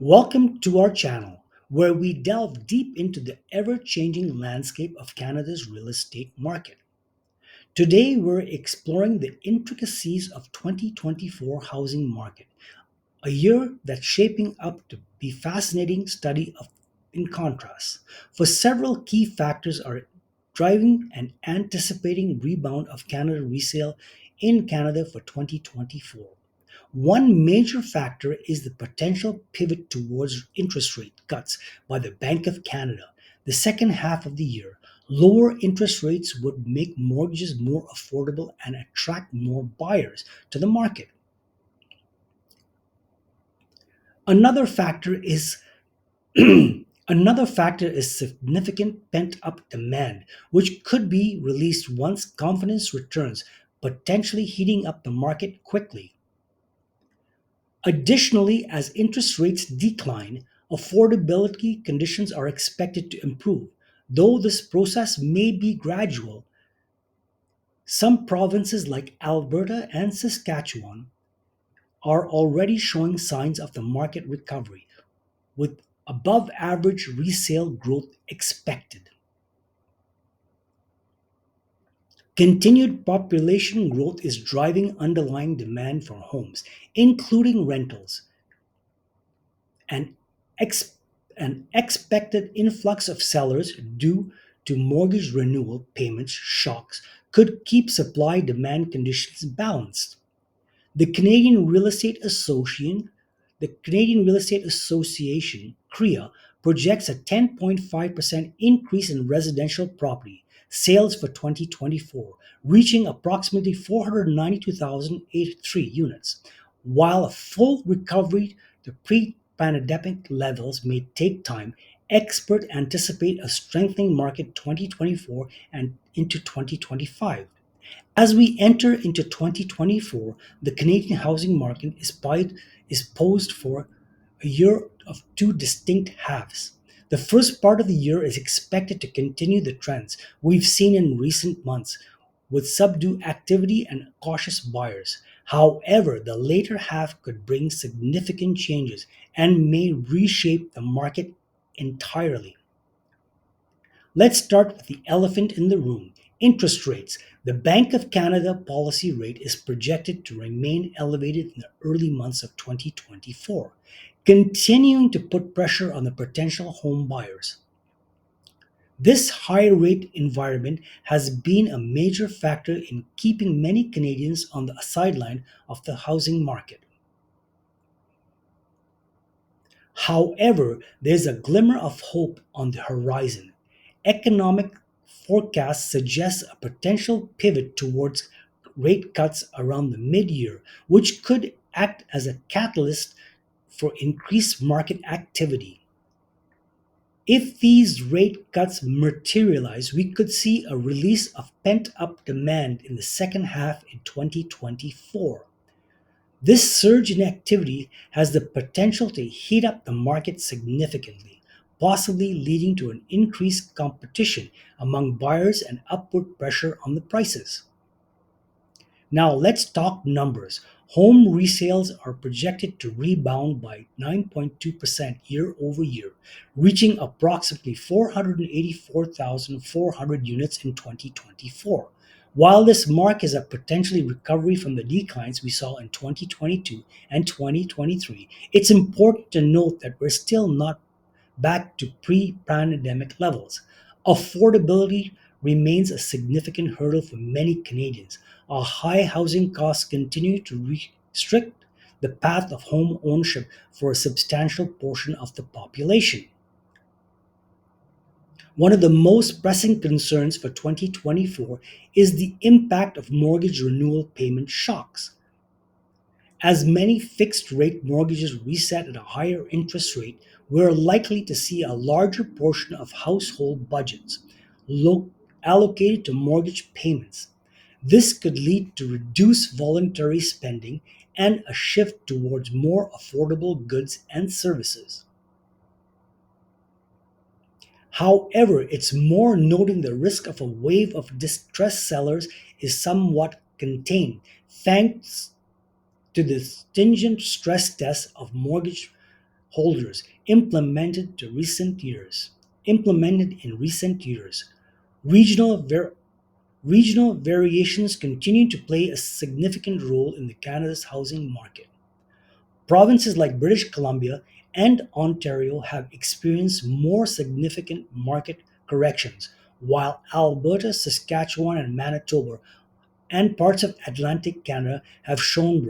Welcome to our channel, where we delve deep into the ever changing landscape of Canada's real estate market. Today, we're exploring the intricacies of 2024 housing market, a year that's shaping up to be fascinating study of in contrast. For several key factors are driving an anticipating rebound of Canada resale in Canada for 2024. One major factor is the potential pivot towards interest rate cuts by the Bank of Canada. The second half of the year, lower interest rates would make mortgages more affordable and attract more buyers to the market. Another factor is Another factor is significant pent up demand, which could be released once confidence returns, potentially heating up the market quickly. Additionally, as interest rates decline, affordability conditions are expected to improve. Though this process may be gradual, some provinces like Alberta and Saskatchewan are already showing signs of the market recovery, with above average resale growth expected. Continued population growth is driving underlying demand for homes, including rentals. An, ex- an expected influx of sellers due to mortgage renewal payments shocks could keep supply demand conditions balanced. The Canadian Real Estate Association, the Canadian Real Estate Association, CREA, projects a 10.5% increase in residential property sales for 2024, reaching approximately 492,083 units. While a full recovery to pre-pandemic levels may take time, experts anticipate a strengthening market 2024 and into 2025. As we enter into 2024, the Canadian housing market is posed for a year of two distinct halves. The first part of the year is expected to continue the trends we've seen in recent months, with subdued activity and cautious buyers. However, the later half could bring significant changes and may reshape the market entirely. Let's start with the elephant in the room: interest rates. The Bank of Canada policy rate is projected to remain elevated in the early months of 2024, continuing to put pressure on the potential home buyers. This high rate environment has been a major factor in keeping many Canadians on the sideline of the housing market. However, there's a glimmer of hope on the horizon. Economic forecasts suggest a potential pivot towards rate cuts around the mid year, which could act as a catalyst for increased market activity. If these rate cuts materialize, we could see a release of pent up demand in the second half in 2024. This surge in activity has the potential to heat up the market significantly, possibly leading to an increased competition among buyers and upward pressure on the prices. Now let's talk numbers. Home resales are projected to rebound by 9.2% year over year, reaching approximately 484,400 units in 2024. While this mark is a potentially recovery from the declines we saw in 2022 and 2023, it's important to note that we're still not back to pre pandemic levels. Affordability remains a significant hurdle for many Canadians. Our high housing costs continue to restrict the path of home ownership for a substantial portion of the population. One of the most pressing concerns for 2024 is the impact of mortgage renewal payment shocks. As many fixed rate mortgages reset at a higher interest rate, we're likely to see a larger portion of household budgets allocated to mortgage payments. This could lead to reduced voluntary spending and a shift towards more affordable goods and services. However, it's more noting the risk of a wave of distressed sellers is somewhat contained, thanks to the stringent stress tests of mortgage holders implemented in recent years. Regional regional variations continue to play a significant role in the Canada's housing market. Provinces like British Columbia and Ontario have experienced more significant market corrections, while Alberta, Saskatchewan, and Manitoba and parts of Atlantic Canada have shown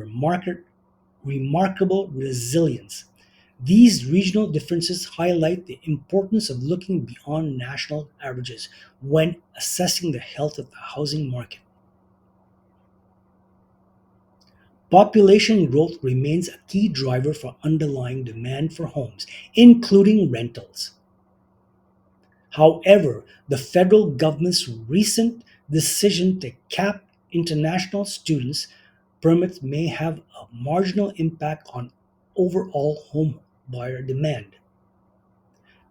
remarkable resilience. These regional differences highlight the importance of looking beyond national averages when assessing the health of the housing market. Population growth remains a key driver for underlying demand for homes, including rentals. However, the federal government's recent decision to cap international students' permits may have a marginal impact on overall home buyer demand.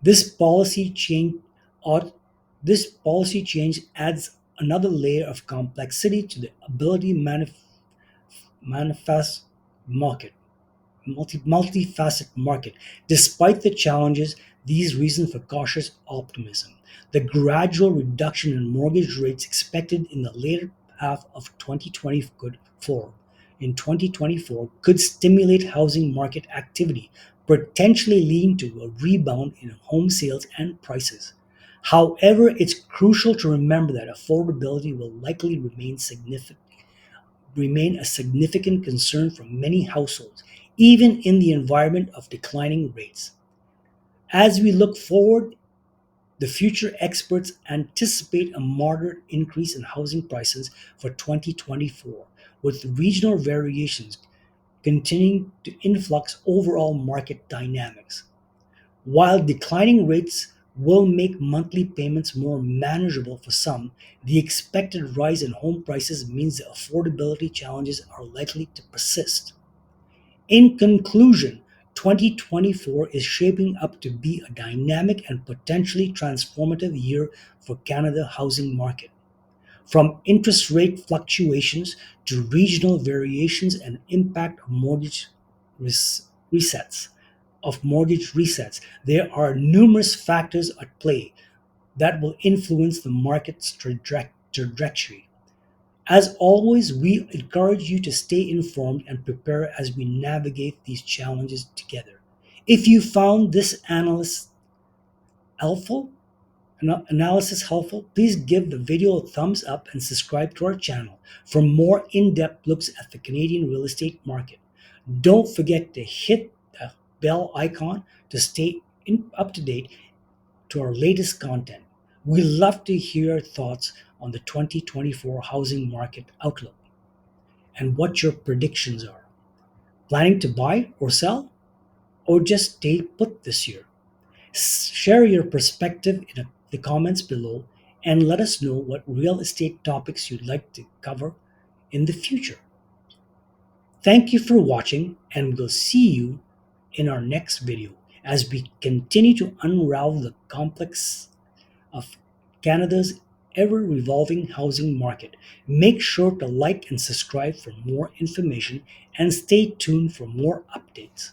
This policy change ought- this policy change adds another layer of complexity to the ability manifest market multifaceted market. Despite the challenges, these reasons for cautious optimism. The gradual reduction in mortgage rates expected in the later half of 2024 could stimulate housing market activity, potentially leading to a rebound in home sales and prices. However, it's crucial to remember that affordability will likely remain a significant concern for many households, even in the environment of declining rates. As we look forward, the future experts anticipate a moderate increase in housing prices for 2024, with regional variations continuing to influence overall market dynamics. While declining rates will make monthly payments more manageable for some, the expected rise in home prices means the affordability challenges are likely to persist. In conclusion, 2024 is shaping up to be a dynamic and potentially transformative year for Canada housing market. From interest rate fluctuations to regional variations and impact of resets mortgage resets, there are numerous factors at play that will influence the market's trajectory. As always, we encourage you to stay informed and prepare as we navigate these challenges together. If you found this helpful, analysis helpful, please give the video a thumbs up and subscribe to our channel for more in-depth looks at the Canadian real estate market. Don't forget to hit the bell icon to stay up to date to our latest content. We love to hear your thoughts on the 2024 housing market outlook and what your predictions are. Planning to buy or sell, or just stay put this year? Share your perspective in the comments below and let us know what real estate topics you'd like to cover in the future. Thank you for watching, and we'll see you in our next video as we continue to unravel the complex of Canada's ever revolving housing market. Make sure to like and subscribe for more information and stay tuned for more updates.